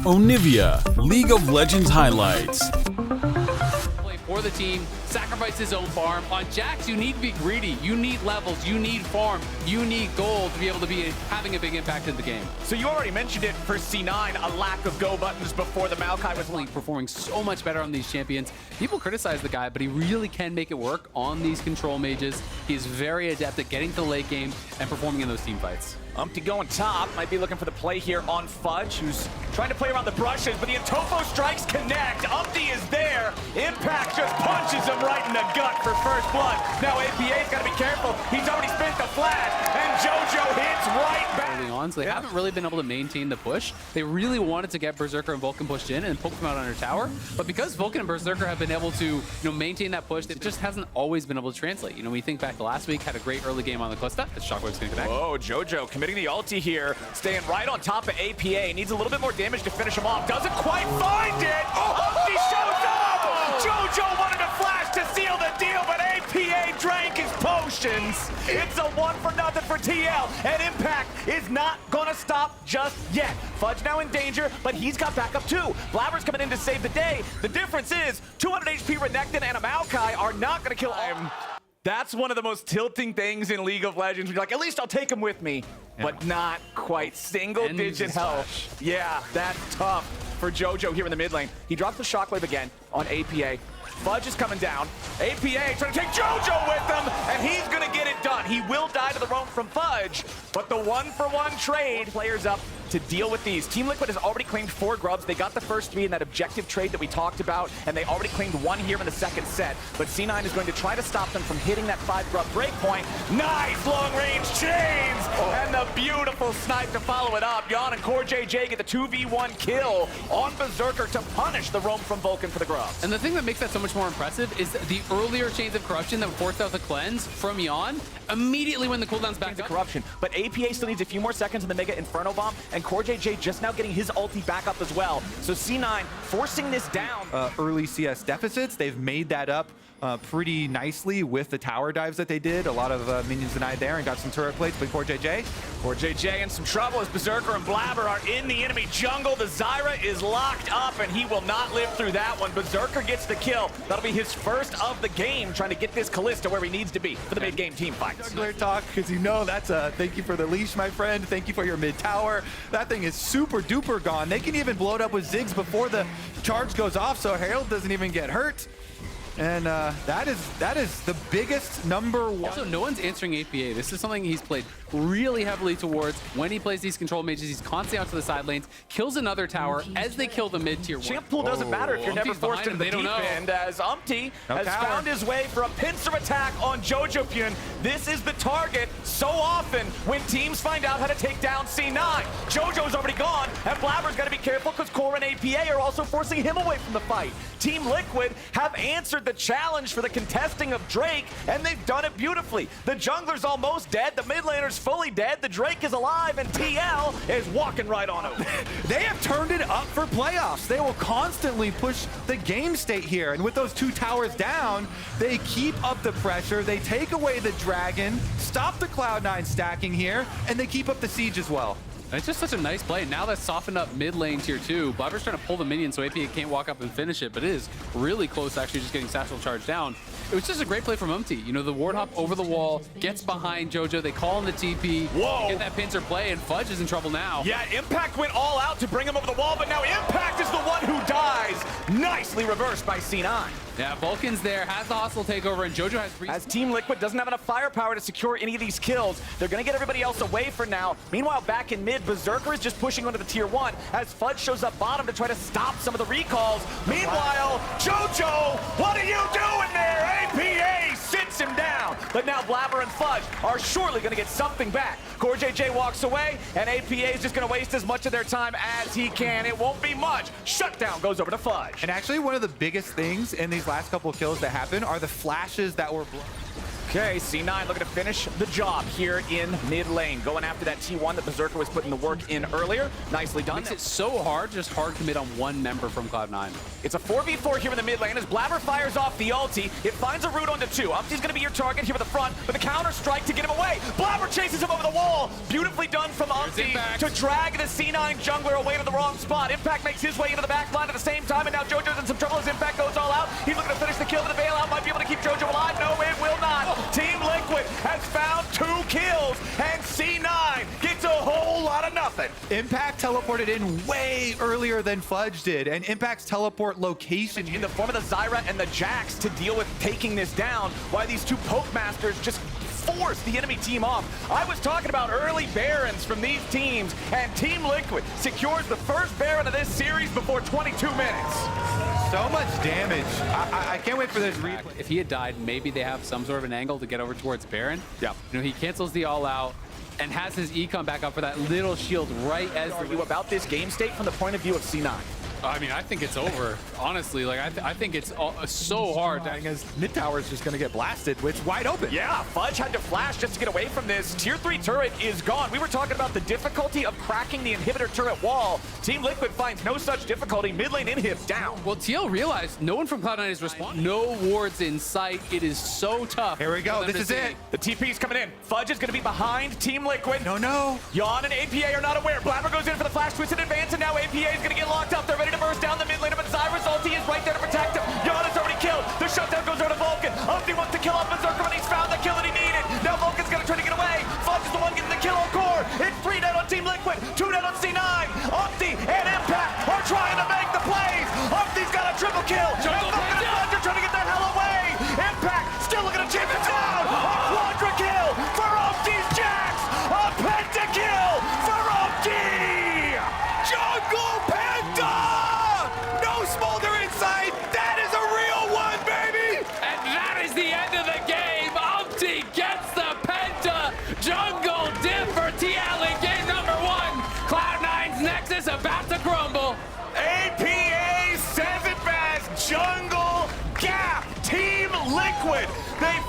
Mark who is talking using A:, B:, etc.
A: Onivia, League of Legends highlights.
B: Play for the team, sacrifice his own farm. On Jax, you need to be greedy. You need levels, you need farm, you need gold to be able to be having a big impact in the game.
C: So you already mentioned it for C9, a lack of go buttons before the Maokai was
B: Definitely performing so much better on these champions. People criticize the guy, but he really can make it work on these control mages. He's very adept at getting to the late game and performing in those team fights.
C: Umpty going top, might be looking for the play here on Fudge, who's trying to play around the brushes, but the Antofo strikes connect. Umpty is there. Impact just punches him right in the gut for first blood. Now APA's got to be careful. He's already spent the flash, and JoJo hits right back.
B: Early on, so they haven't really been able to maintain the push. They really wanted to get Berserker and Vulcan pushed in and poke them out under tower, but because Vulcan and Berserker have been able to maintain that push, it just hasn't always been able to translate. We think back to last week, had a great early game on the Calista. Shockwave's going to connect.
C: Whoa, JoJo committing the ulti here, staying right on top of APA. Needs a little bit more damage to finish him off. Doesn't quite find it. Umpty shows up. JoJo wanted to flash to seal the deal, but APA drank his potions. It's a 1-for-0 for TL, and Impact is not going to stop just yet. Fudge now in danger, but he's got backup too. Blabber's coming in to save the day. The difference is 200 HP Renekton and a Maokai are not going to kill him. That's one of the most tilting things in League of Legends. You're like, at least I'll take him with me, but not quite. Single-digit health. Yeah, that's tough for JoJo here in the mid lane. He drops the shockwave again on APA. Fudge is coming down. APA trying to take JoJo with him, and he's going to get it done. He will die to the roam from Fudge, but the 1-for-1 trade, players up to deal with these. Team Liquid has already claimed 4 grubs. They got the first 3 in that objective trade that we talked about, and they already claimed 1 here in the second set. But C9 is going to try to stop them from hitting that 5-grub breakpoint. Nice long-range chains! And the beautiful snipe to follow it up. Yon and CoreJJ get the 2v1 kill on Berserker to punish the roam from Vulcan for the grubs.
B: And the thing that makes that so much more impressive is the earlier chains of corruption that forced out the cleanse from Yon, immediately when the cooldown's back up.
C: Corruption, but APA still needs a few more seconds in the Mega Inferno Bomb, and CoreJJ just now getting his ulti back up as well. So C9 forcing this down.
D: Early CS deficits, they've made that up pretty nicely with the tower dives that they did. A lot of minions denied there and got some turret plates, but
C: CoreJJ in some trouble as Berserker and Blabber are in the enemy jungle. The Zyra is locked up, and he will not live through that one. Berserker gets the kill. That'll be his first of the game, trying to get this Calista where he needs to be for the mid-game team fights.
D: Jungler talk, because that's a thank you for the leash, my friend. Thank you for your mid tower. That thing is super duper gone. They can even blow it up with Ziggs before the charge goes off, so Herald doesn't even get hurt. And that is the biggest #1.
B: Also, no one's answering APA. This is something he's played really heavily towards. When he plays these control mages, he's constantly out to the side lanes, kills another tower as they kill the mid-tier 1.
C: Champ pool doesn't matter if you're never forced into the deep end, as Umpty has found his way for a pincer attack on JoJo. This is the target so often when teams find out how to take down C9. JoJo's already gone, and Blabber's got to be careful because Core and APA are also forcing him away from the fight. Team Liquid have answered the challenge for the contesting of Drake, and they've done it beautifully. The jungler's almost dead, the mid laner's fully dead, the Drake is alive, and TL is walking right on over.
D: They have turned it up for playoffs. They will constantly push the game state here, and with those 2 towers down, they keep up the pressure, they take away the dragon, stop the Cloud9 stacking here, and they keep up the siege as well.
B: And it's just such a nice play. Now that's softened up mid lane tier 2. Blabber's trying to pull the minion so APA can't walk up and finish it, but it is really close to actually just getting Satchel charged down. It was just a great play from Umpty. The ward hop over the wall, gets behind JoJo, they call in the TP, get that pincer play, and Fudge is in trouble now.
C: Yeah, Impact went all out to bring him over the wall, but now Impact is the one who dies. Nicely reversed by C9.
B: Yeah, Vulcan's there, has the hostile takeover, and JoJo has...
C: As Team Liquid doesn't have enough firepower to secure any of these kills, they're going to get everybody else away for now. Meanwhile, back in mid, Berserker is just pushing onto the tier 1 as Fudge shows up bottom to try to stop some of the recalls. Meanwhile, JoJo, what are you doing there? APA sits him down. But now Blabber and Fudge are surely going to get something back. CoreJJ walks away, and APA is just going to waste as much of their time as he can. It won't be much. Shutdown goes over to Fudge.
D: And actually, one of the biggest things in these last couple of kills that happen are the flashes that were blown.
C: Okay, C9 looking to finish the job here in mid lane. Going after that T1 that Berserker was putting the work in earlier. Nicely done.
B: Makes it so hard, just hard commit on one member from Cloud9.
C: It's a 4v4 here in the mid lane as Blabber fires off the ulti. It finds a route onto 2. Umpty's going to be your target here at the front, but the counter strike to get him away. Blabber chases him over the wall. Beautifully done from Umpty to drag the C9 jungler away to the wrong spot. Impact makes his way into the back line at the same time, and now JoJo's in some trouble as Impact goes all out. He's looking to finish the kill, but the bailout might be able to keep JoJo alive. No, it will not. Team Liquid has found 2 kills, and C9 gets a whole lot of nothing.
D: Impact teleported in way earlier than Fudge did, and Impact's teleport location
C: In the form of the Zyra and the Jax to deal with taking this down, why these 2 Poke Masters just force the enemy team off. I was talking about early Barons from these teams, and Team Liquid secures the first Baron of this series before 22 minutes.
D: so much damage. I can't wait for this replay.
B: If he had died, maybe they have some sort of an angle to get over towards Baron.
C: Yeah.
B: You know, he cancels the all out and has his econ back up for that little shield right as
C: Are you about this game state from the point of view of C9?
B: I mean, I think it's over. Honestly, like I think it's so hard.
D: As mid tower is just going to get blasted, which wide open.
C: Yeah, Fudge had to flash just to get away from this. Tier 3 turret is gone. We were talking about the difficulty of cracking the inhibitor turret wall. Team Liquid finds no such difficulty. Mid lane inhib down.
B: Well, TL realized no one from Cloud9 is responding. No wards in sight. It is so tough.
D: Here we go. This is it.
C: The TP's coming in. Fudge is going to be behind Team Liquid.
D: No.
C: Yawn and APA are not aware. Blabber goes in for the flash twist in advance, and now APA is going to get locked up. They're ready to burst down the mid lane, but Zyra's ulti is right there to protect him. Yawn is already killed. The shutdown goes over to Vulcan. Umpty wants to kill off Berserker, but he's found the kill that he needed. Now Vulcan's going to try to get away. Fudge is the one getting the kill on core. It's 3 dead on Team Liquid, 2 dead on C9. Umpty and Impact are trying to make the plays. Umpty's got a triple kill. And Vulcan and Fudge are trying to get the hell away. Impact still looking to chase it down. A quadra kill for Umpty's Jax. A pentakill for Umpty.
D: Jungle Penta! No smolder inside. That is a real one, baby.
B: And that is the end of the game. Umpty gets the penta. Jungle diff for TL in game number 1. Cloud9's Nexus about to crumble.
C: APA says it best. Jungle Gap. Team Liquid. They